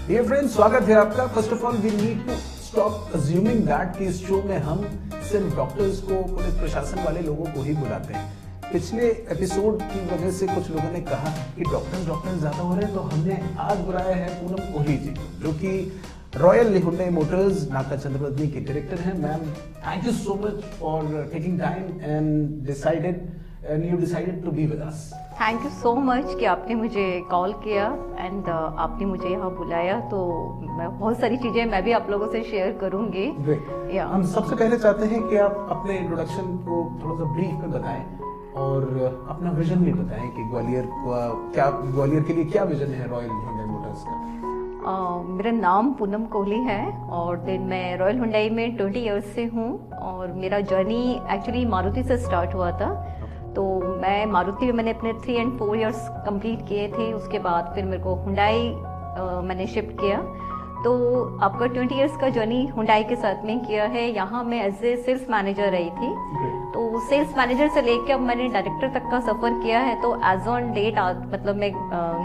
Dear friends, स्वागत है आपका। First of all we need to stop assuming that कि इस शो में हम सिर्फ डॉक्टर्स को, पुलिस प्रशासन वाले लोगों को ही बुलाते हैं। पिछले एपिसोड की वजह से कुछ लोगों ने कहा कि डॉक्टर्स ज्यादा हो रहे हैं, तो हमने आज बुलाया है पूनम कोहली जी, जो कि रॉयल हुंडई मोटर्स नाका चंद्रवदनी के डायरेक्टर हैं। Ma'am, thank you so much for taking time and you decided to be with us. Thank you so much कि आपने मुझे कॉल किया एंड आपने मुझे यहाँ बुलाया। तो मैं बहुत सारी चीज़ें मैं भी आप लोगों से शेयर करूँगी। हम सबसे पहले चाहते हैं कि आप अपने इंट्रोडक्शन को थोड़ा सा ब्रीफ में बताएं और अपना विजन भी बताएं कि ग्वालियर के लिए क्या विजन है रॉयल हुंडई मोटर्स का। मेरा नाम पूनम कोहली है और देन मैं रॉयल हुंडई में 20 इयर्स से हूँ और मेरा जर्नी एक्चुअली मारुति से स्टार्ट हुआ था। तो मैं मारुति में मैंने अपने 3 और 4 इयर्स कंप्लीट किए थे। उसके बाद फिर मेरे को हुंडई मैंने शिफ्ट किया। तो आपका 20 इयर्स का जर्नी हुंडई के साथ में किया है। यहाँ मैं एज ए सेल्स मैनेजर रही थी। तो सेल्स मैनेजर से लेकर अब मैंने डायरेक्टर तक का सफ़र किया है। तो एज ऑन डेट मतलब मैं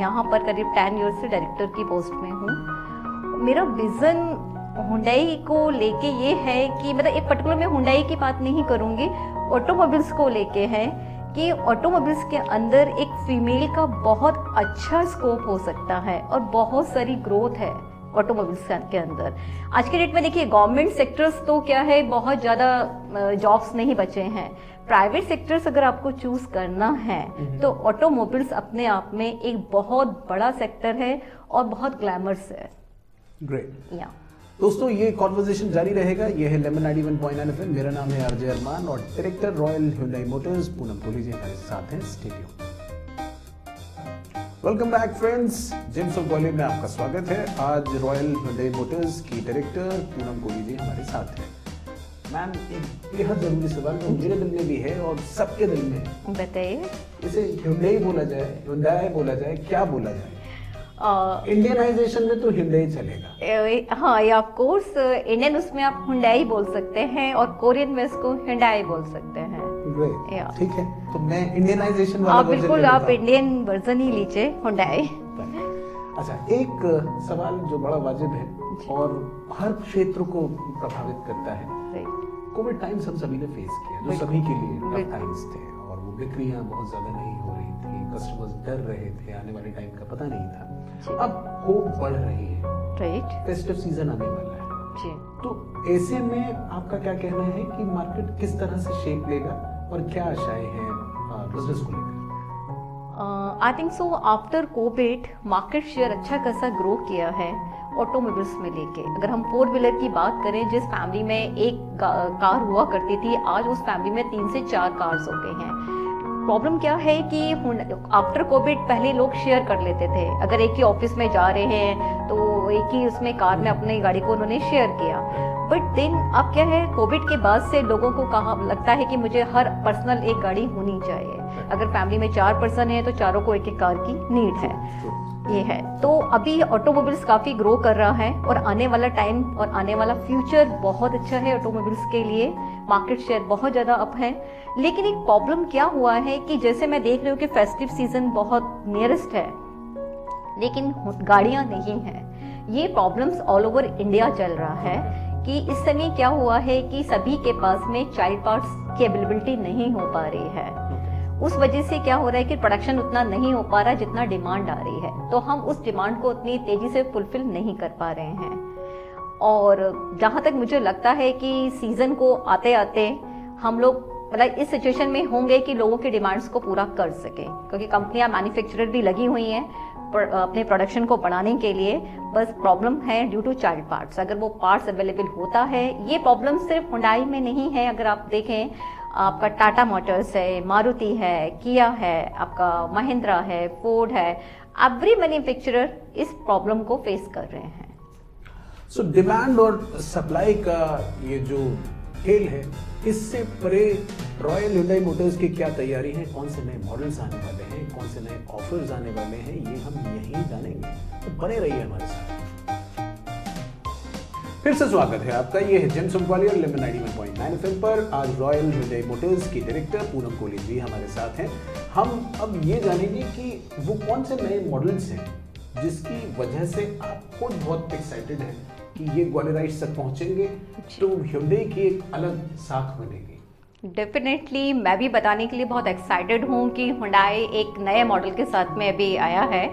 यहाँ पर करीब 10 इयर्स से डायरेक्टर की पोस्ट में हूँ। मेरा विज़न हुंडई को लेके ये है कि मतलब एक पर्टिकुलर मैं हुंडई की बात नहीं करूँगी, ऑटोमोबाइल्स को लेके है कि ऑटोमोबाइल्स के अंदर एक फीमेल का बहुत अच्छा स्कोप हो सकता है और बहुत सारी ग्रोथ है ऑटोमोबाइल्स के अंदर। आज के डेट में देखिए गवर्नमेंट सेक्टर्स तो क्या है, बहुत ज़्यादा जॉब्स नहीं बचे हैं। प्राइवेट सेक्टर्स अगर आपको चूज करना है तो ऑटोमोबाइल्स अपने आप में एक बहुत बड़ा सेक्टर है और बहुत ग्लैमरस है। ग्रेट या दोस्तों, ये कॉन्वर्सेशन जारी रहेगा। ये है लेमन 91.9 FM। मेरा नाम है आरजे अरमान और director Royal Hyundai Motors Poonam Kohli ji हमारे साथ हैं। Stay tuned. Welcome back friends, Gems of Gwalior में आपका स्वागत है। आज रॉयल हुंडई मोटर्स की डायरेक्टर पूनम कोहली जी हमारे साथ हैं। मैम, एक बेहद जरूरी सवाल जो मेरे दिल में भी है और सबके दिल में है, बताइए। इसे हुंडई बोला जाए, हुंडई बोला जाए, क्या बोला जाए? इंडियनाइजेशन में तो हुंडई चलेगा। हाँ, या ऑफ कोर्स इंडियन उसमें आप हुंडई बोल सकते हैं और कोरियन में इसको हुंडई बोल सकते हैं। ठीक है, तो मैं इंडियनाइजेशन वाला आप बिल्कुल आप इंडियन वर्जन ही लीजिए, हुंडई। अच्छा, एक सवाल जो बड़ा वाजिब है और हर क्षेत्र को प्रभावित करता है। कोविड टाइम्स हम सभी ने फेस किया, जो सभी के लिए टफ टाइम्स थे और वो बिक्रियां बहुत ज्यादा नहीं हो रही थी, कस्टमर्स डर रहे थे, आने वाले टाइम का पता नहीं था। अब होप बढ़ रही है, राइट? फेस्टिव सीजन आने वाला है जी। तो ऐसे में आपका क्या कहना है कि मार्केट किस तरह से शेप लेगा और क्या आशाएं हैं बिजनेस को लेकर? आई think so after Covid market share अच्छा खासा ग्रो किया है ऑटोमोबाइल्स में लेके। अगर हम 4 व्हीलर की बात करें, जिस फैमिली में एक कार हुआ करती थी, आज उस फैमिली में 3 से 4 कार्स हो गए हैं। प्रॉब्लम क्या है कि आफ्टर कोविड पहले लोग शेयर कर लेते थे। अगर एक ही ऑफिस में जा रहे हैं तो एक ही उसमें कार में अपनी गाड़ी को उन्होंने शेयर किया। बट देन अब क्या है, कोविड के बाद से लोगों को कहा लगता है कि मुझे हर पर्सनल एक गाड़ी होनी चाहिए। अगर फैमिली में 4 पर्सन है तो चारों को एक एक कार की नीड है, ये है। तो अभी ऑटोमोबाइल्स काफ़ी ग्रो कर रहा है और आने वाला टाइम और आने वाला फ्यूचर बहुत अच्छा है ऑटोमोबाइल्स के लिए। मार्केट शेयर बहुत ज़्यादा अप है। लेकिन एक प्रॉब्लम क्या हुआ है कि जैसे मैं देख रही हूँ कि फेस्टिव सीजन बहुत नियरेस्ट है लेकिन गाड़ियाँ नहीं हैं। ये प्रॉब्लम्स ऑल ओवर इंडिया चल रहा है कि इस समय क्या हुआ है कि सभी के पास में चाइल्ड पार्ट्स की अवेलेबिलिटी नहीं हो पा रही है। उस वजह से क्या हो रहा है कि प्रोडक्शन उतना नहीं हो पा रहा जितना डिमांड आ रही है। तो हम उस डिमांड को उतनी तेजी से फुलफिल नहीं कर पा रहे हैं। और जहाँ तक मुझे लगता है कि सीजन को आते आते हम लोग मतलब इस सिचुएशन में होंगे कि लोगों की डिमांड्स को पूरा कर सके, क्योंकि कंपनियां मैन्युफैक्चरर भी लगी हुई हैं अपने प्रोडक्शन को बढ़ाने के लिए। बस प्रॉब्लम है ड्यू टू चाइल्ड पार्ट्स। अगर वो पार्ट्स अवेलेबल होता है, ये प्रॉब्लम सिर्फ हुंडई में नहीं है। अगर आप देखें, आपका टाटा मोटर्स है, मारुति है, किया है, आपका महिंद्रा है, फोर्ड है, एवरी मैन्युफैक्चरर इस प्रॉब्लम को फेस कर रहे हैं। सो डिमांड और सप्लाई का ये जो खेल है, इससे परे रॉयल हुंडई मोटर्स की क्या तैयारी है, कौन से नए मॉडल्स आने वाले हैं, कौन से नए ऑफर्स आने वाले हैं, ये हम यहीं जानेंगे। तो बने रहिए हमारे साथ। फिर से स्वागत है आपका। ये है Gems of Gwalior Lemon 91.9 FM पर। आज रॉयल हुंडई मोटर्स की डायरेक्टर पूनम कोहली जी हमारे साथ हैं। हम अब ये जानेंगे कि वो कौन से नए मॉडल्स हैं जिसकी वजह से आप खुद बहुत एक्साइटेड हैं कि ये ग्वालियराइट्स तक पहुंचेंगे तो Hyundai की एक अलग साख बनेगी? डेफिनेटली मैं भी बताने के लिए बहुत एक्साइटेड हूँ कि Hyundai एक नए मॉडल के साथ में अभी आया है,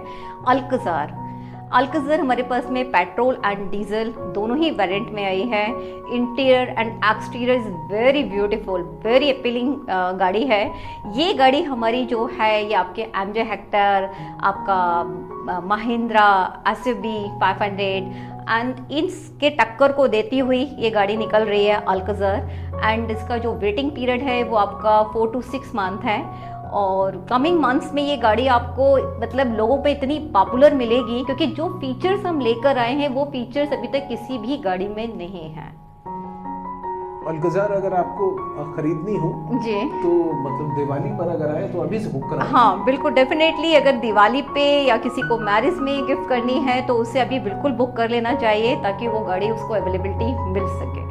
अल्कज़ार। अल्कज़ार हमारे पास में पेट्रोल एंड डीजल दोनों ही वेरिएंट में आई है। Interior and exterior is very beautiful, very appealing गाड़ी है। ये गाड़ी हमारी जो है ये आपके MJ हेक्टर, आपका महिंद्रा SUV 500 एंड इसके टक्कर को देती हुई ये गाड़ी निकल रही है अल्कज़ार। एंड इसका जो वेटिंग पीरियड है वो आपका 4 to 6 मंथ है और कमिंग मंथ्स में ये गाड़ी आपको मतलब लोगों पे इतनी पॉपुलर मिलेगी क्योंकि जो फीचर्स हम लेकर आए हैं वो फीचर्स अभी तक किसी भी गाड़ी में नहीं है। अल्कज़ार अगर आपको खरीदनी हो जी तो मतलब दिवाली पर अगर आए तो अभी से बुक करा। हाँ बिल्कुल, डेफिनेटली अगर दिवाली पे या किसी को मैरिज में गिफ्ट करनी है तो उसे अभी बिल्कुल बुक कर लेना चाहिए ताकि वो गाड़ी उसको अवेलेबिलिटी मिल सके।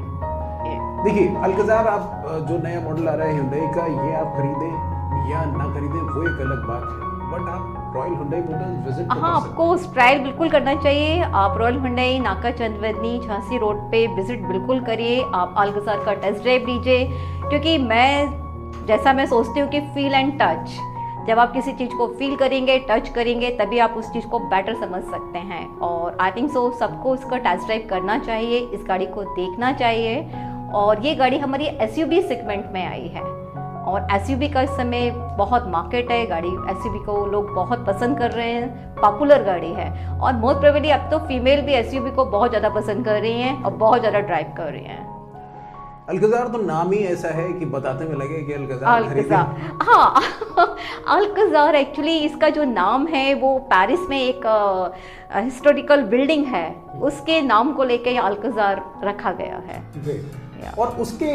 देखिए अल्कज़ार आप जो नया मॉडल आ रहा है Hyundai का, ये आप खरीदें या ना खरीदें वो एक अलग बात है, बट आप रॉयल Hyundai मोटर्स विजिट हाँ आपको ट्रायल बिल्कुल करना चाहिए। आप रॉयल Hyundai नाका चंदवदनी झांसी रोड पे विजिट बिल्कुल करिए, आप अल्कज़ार का टेस्ट ड्राइव लीजिए क्योंकि मैं सोचती हूँ कि फील एंड टच, जब आप किसी चीज़ को फील करेंगे, टच करेंगे तभी आप उस चीज़ को बेटर समझ सकते हैं। और आई थिंक सो सबको इसका टेस्ट ड्राइव करना चाहिए, इस गाड़ी को देखना चाहिए। और ये गाड़ी हमारी SUV सेगमेंट में आई है और SUV का इस समय बहुत मार्केट है, गाड़ी SUV को लोग बहुत पसंद कर रहे हैं, पॉपुलर गाड़ी है और मोस्ट प्रोबेबली अब तो फीमेल भी SUV को बहुत ज़्यादा पसंद कर रही हैं और बहुत ज़्यादा ड्राइव कर रही हैं। अल्कज़ार तो नाम ही ऐसा है कि बताते में लगे कि अल्कज़ार। हाँ अल्कज़ार एक्चुअली इसका जो नाम है वो पेरिस में एक हिस्टोरिकल बिल्डिंग है उसके नाम को लेके अल्कज़ार रखा गया है। और उसके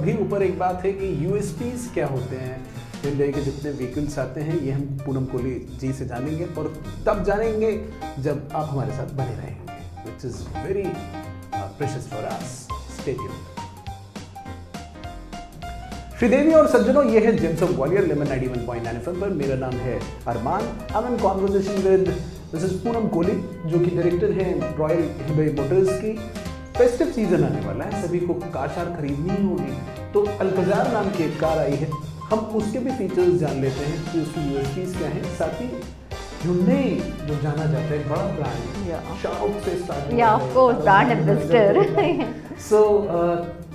भी ऊपर एक बात है कि USPs क्या होते हैं Hyundai के जितने व्हीकल्स आते हैं, ये हम पूनम कोहली जी से जानेंगे और तब जानेंगे जब आप हमारे साथ बने रहेंगे, which is very precious for us. Stay tuned. Sridevi और सज्जनों, ये है Gems of Gwalior Lemon 91.9 FM पर। मेरा नाम है Arman. I am in conversation with Mrs Poonam Kohli जो कि डायरेक्टर हैं रॉयल Hyundai मोटर्स की। फेस्टिव सीजन आने वाला है, सभी को कार शार खरीदनी ही होगी, तो अल्कज़ार नाम की एक कार आई है, हम उसके भी फीचर्स जान लेते हैं कि उसकी USPs क्या हैं। साथ ही Hyundai जो जाना जाता है बड़ा ब्रांड, शाउट से स्टार्ट, या ऑफ कोर्स ब्रांड एम्बेसडर। सो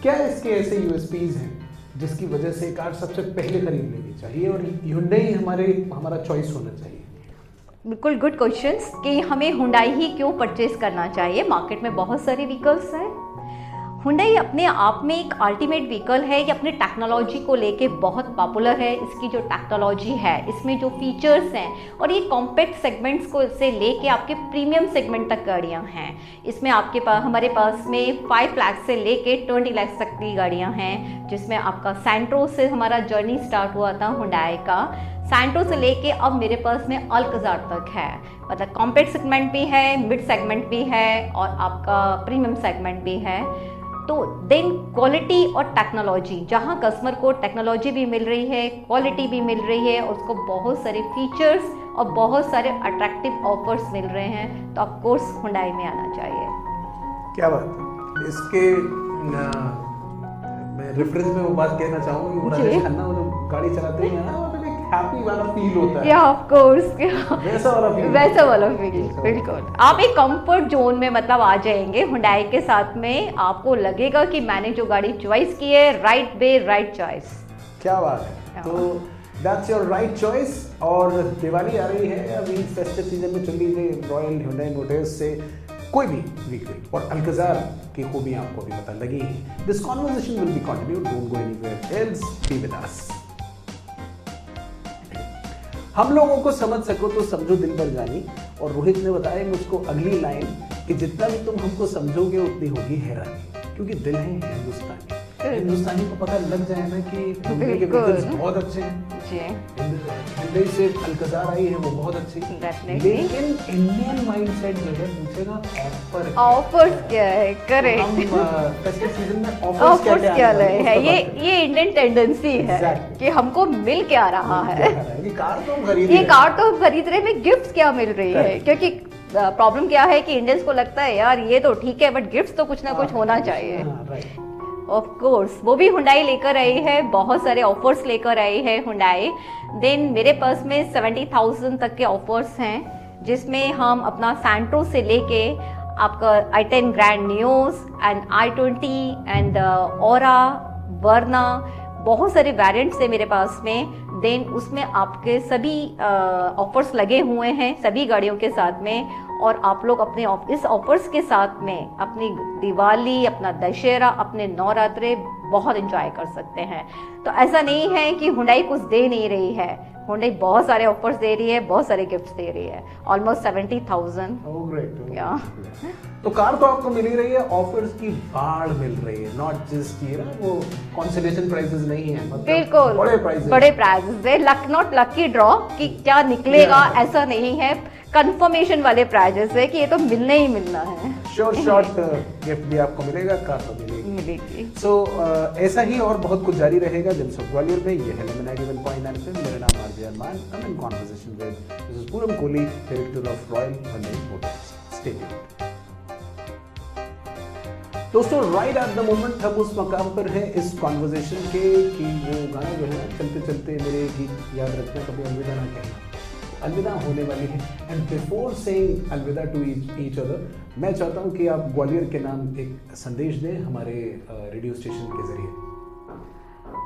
क्या इसके ऐसे USPs हैं जिसकी वजह से कार सबसे पहले खरीद लेनी चाहिए और Hyundai हमारा चॉइस होना चाहिए? बिल्कुल गुड क्वेश्चंस कि हमें Hyundai ही क्यों परचेज करना चाहिए। मार्केट में बहुत सारे व्हीकल्स हैं। Hyundai अपने आप में एक अल्टीमेट व्हीकल है, ये अपने टेक्नोलॉजी को लेके बहुत पॉपुलर है। इसकी जो टेक्नोलॉजी है, इसमें जो फीचर्स हैं और ये कॉम्पैक्ट सेगमेंट्स को से लेके आपके प्रीमियम सेगमेंट तक गाड़ियाँ हैं। इसमें आपके पास हमारे पास में 5 लाख से लेके 20 लाख तक की गाड़ियाँ हैं, जिसमें आपका सैंट्रो से हमारा जर्नी स्टार्ट हुआ था Hyundai का। सैंट्रो से लेके अब मेरे पास में अल्कज़ार तक है, मतलब कॉम्पैक्ट सेगमेंट भी है, मिड सेगमेंट भी है और आपका प्रीमियम सेगमेंट भी है। तो देन क्वालिटी और टेक्नोलॉजी, जहाँ कस्टमर को टेक्नोलॉजी भी मिल रही है, क्वालिटी भी मिल रही है, उसको बहुत सारे फीचर्स और बहुत सारे अट्रैक्टिव ऑफर्स मिल रहे हैं, तो ऑफ कोर्स Hyundai में आना चाहिए। क्या बात है। इसके मैं रेफरेंस में वो बात कहना चाहूँगा कि वो राजेश खन्ना वो जो गाड़ी चलाते हैं ना, वो एक हैप्पी वाला फील होता है। या ऑफ कोर्स वैसा वाला फील बिल्कुल। आप एक कंफर्ट जोन में मतलब आ जाएंगे Hyundai के साथ में, आपको लगेगा कि मैंने जो गाड़ी चॉइस की है राइट वे राइट चॉइस। क्या बात है। तो दैट्स योर राइट चॉइस। और दिवाली आ रही है, अभी फेस्टिव सीजन में चल रही है रॉयल Hyundai मोटर्स से कोई भी व्हीकल और अल्कज़ार की खूबी आपको भी पता लगी है। This conversation will be continued, don't go anywhere else, B with अस। हम लोगों को समझ सको तो समझो दिल पर जानी, और रोहित ने बताया मुझको अगली लाइन कि जितना भी तुम हमको समझोगे उतनी होगी हैरानी, क्योंकि दिल है हिंदुस्तानी। हिंदुस्तानी को पता लग जाए ना कि Hyundai के व्हीकल्स बहुत अच्छे हैं जी। Hyundai से अल्कज़ार आई है वो बहुत अच्छी, लेकिन इंडियन माइंडसेट जो है पूछेगा ऑफर्स क्या है। करेक्ट, हम फेस्टिव सीजन में ऑफर्स क्या है, ये इंडियन टेंडेंसी है कि हमको मिल क्या रहा है। ये कार तो हम खरीद रहे हैं, गिफ्ट क्या मिल रही है, क्योंकि प्रॉब्लम क्या है कि इंडियंस को लगता है यार ये तो ठीक है बट गिफ्ट तो कुछ ना कुछ होना चाहिए। ऑफ कोर्स वो भी हुंडई लेकर आई है, बहुत सारे ऑफर्स लेकर आई है हुंडई। देन मेरे पास में 70,000 तक के ऑफर्स हैं जिसमें हम अपना सैंट्रो से लेके आपका i10 Grand Nios and i20 and Aura Verna, बहुत सारे वेरिएंट्स है मेरे पास में। देन उसमें आपके सभी ऑफर्स लगे हुए हैं सभी गाड़ियों के साथ में, और आप लोग अपने इस ऑफर्स के साथ में अपनी दिवाली, अपना दशहरा, अपने नवरात्रे बहुत एंजॉय कर सकते हैं। तो ऐसा नहीं है कि हुंडई कुछ दे नहीं रही है, हुंडई बहुत सारे ऑफर्स दे रही है, बहुत सारे गिफ्ट्स दे रही है, ऑलमोस्ट 70,000। या तो कार तो आपको मिल ही रही है, ऑफर्स की बाढ़ मिल रही है, नॉट जस्ट ये ना वो कंसोलेशन प्राइसेस नहीं है, मतलब बिल्कुल बड़े प्राइसेस है, नॉट लकी ड्रॉ कि क्या निकलेगा ऐसा नहीं है, कंफर्मेशन वाले प्राइजेस है कि ये तो मिलना ही मिलना है। श्योर शॉर्ट गिफ्ट भी आपको मिलेगा, कार तो मिलेगी। सो ऐसा ही और बहुत कुछ जारी रहेगा जेम्स ऑफ ग्वालियर में। ये है लेमन 91.9 FM। मेरा नाम RJ Arman. I'm in conversation with Mrs. Puram Kohli, director of Royal Hyundai Motors. Stay tuned. दोस्तों राइट एट द मोमेंट हम उस मकाम पर हैं इस कॉन्वर्जेशन के कि वो गाना जो है चलते चलते मेरे गीत याद रखना, कभी अलविदा ना कहना, अलविदा होने वाली है। एंड बिफोर सेइंग अलविदा टू ईच अदर, मैं चाहता हूँ कि आप ग्वालियर के नाम एक संदेश दें हमारे रेडियो स्टेशन के जरिए।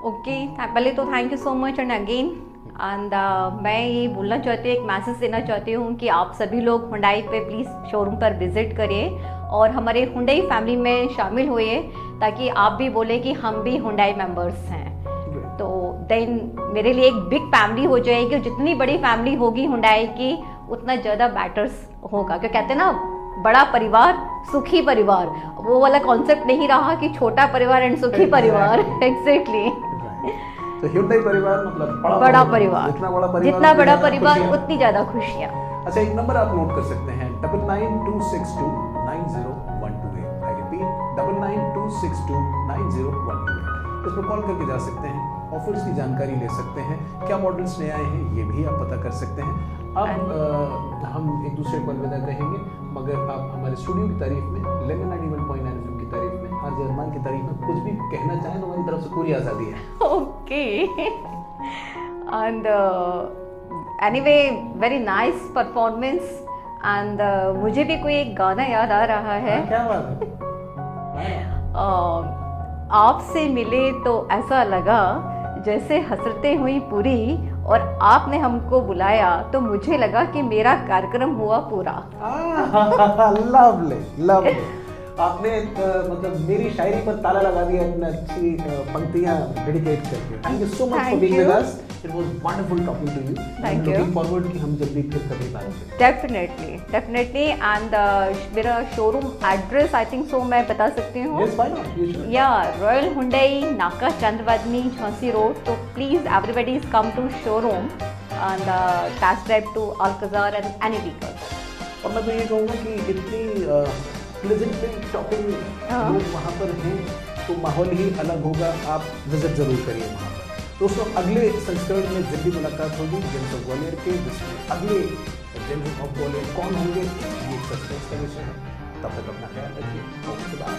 ओके, पहले तो thank you so much and again and मैं ये बोलना चाहती हूँ, एक मैसेज देना चाहती हूँ कि आप सभी लोग हुंडई पे प्लीज़ शोरूम पर विजिट करिए और हमारे हुंडई फैमिली में शामिल होइए, ताकि आप भी बोले कि हम भी हुंडई मेंबर्स हैं। तो देन मेरे लिए एक बिग फैमिली हो जाएगी, जितनी बड़ी फैमिली होगी हुंडई की उतना ज़्यादा बैटर्स होगा, क्योंकि कहते हैं ना बड़ा परिवार सुखी परिवार, वो वाला कॉन्सेप्ट नहीं रहा कि छोटा परिवार एंड सुखी परिवार। एग्जैक्टली। तो हुंडई परिवार मतलब बड़ा परिवार, जितना बड़ा परिवार उतनी ज़्यादा खुशियाँ। अच्छा, एक नंबर आप नोट कर सकते हैं 9926290128। I repeat 9926290128। इस पर कॉल करके जा सकते हैं, ऑफर्स की जानकारी ले सकते हैं, क्या मॉडल्स नए आए हैं ये भी आप पता कर सकते हैं। अब हम एक दूसरे को अलविदा कहेंगे, मगर आप हमारे स्टूडियो की तारीफ में, लेमन 91.9 FM की तारीफ में, आरजे अरमान की तारीफ में कुछ भी कहना चाहें तो हमारी तरफ से पूरी आज़ादी है। Okay and anyway very nice performance and मुझे भी कोई एक गाना याद आ रहा है। क्या बात है। आपसे मिले तो ऐसा लगा जैसे हसरतें हुई पूरी, और आपने हमको बुलाया तो मुझे लगा कि मेरा कार्यक्रम हुआ पूरा। Lovely lovely. आपने मतलब मेरी शायरी पर ताला लगा दिया अपने अच्छी पंक्तियां डेडिकेट करके। Thank you so much for being with us. It was wonderful talking to you. Thank you. Looking forward कि हम जल्दी फिर कभी बात करें। डेफिनेटली एंड मेरा showroom address I think so मैं बता सकती हूँ। Yes, why not, you should. या Royal Hyundai Naka Chandravadni Jhansi road. तो please everybody is come to showroom and test drive to Alcazar and any vehicle. और मैं तो ये कहूँगा कि इतनी प्लेजेंटली टॉकिंग लोग वहाँ पर हैं तो माहौल ही अलग होगा। आप विजिट जरूर करिए वहाँ पर। दोस्तों अगले संस्करण में जल्दी मुलाकात होगी जेम्स ऑफ ग्वालियर के, जिसमें अगले जेम्स ऑफ ग्वालियर कौन होंगे ये सस्पेंस का विषय है। तब तक अपना ख्याल रखिए। Okay, bye.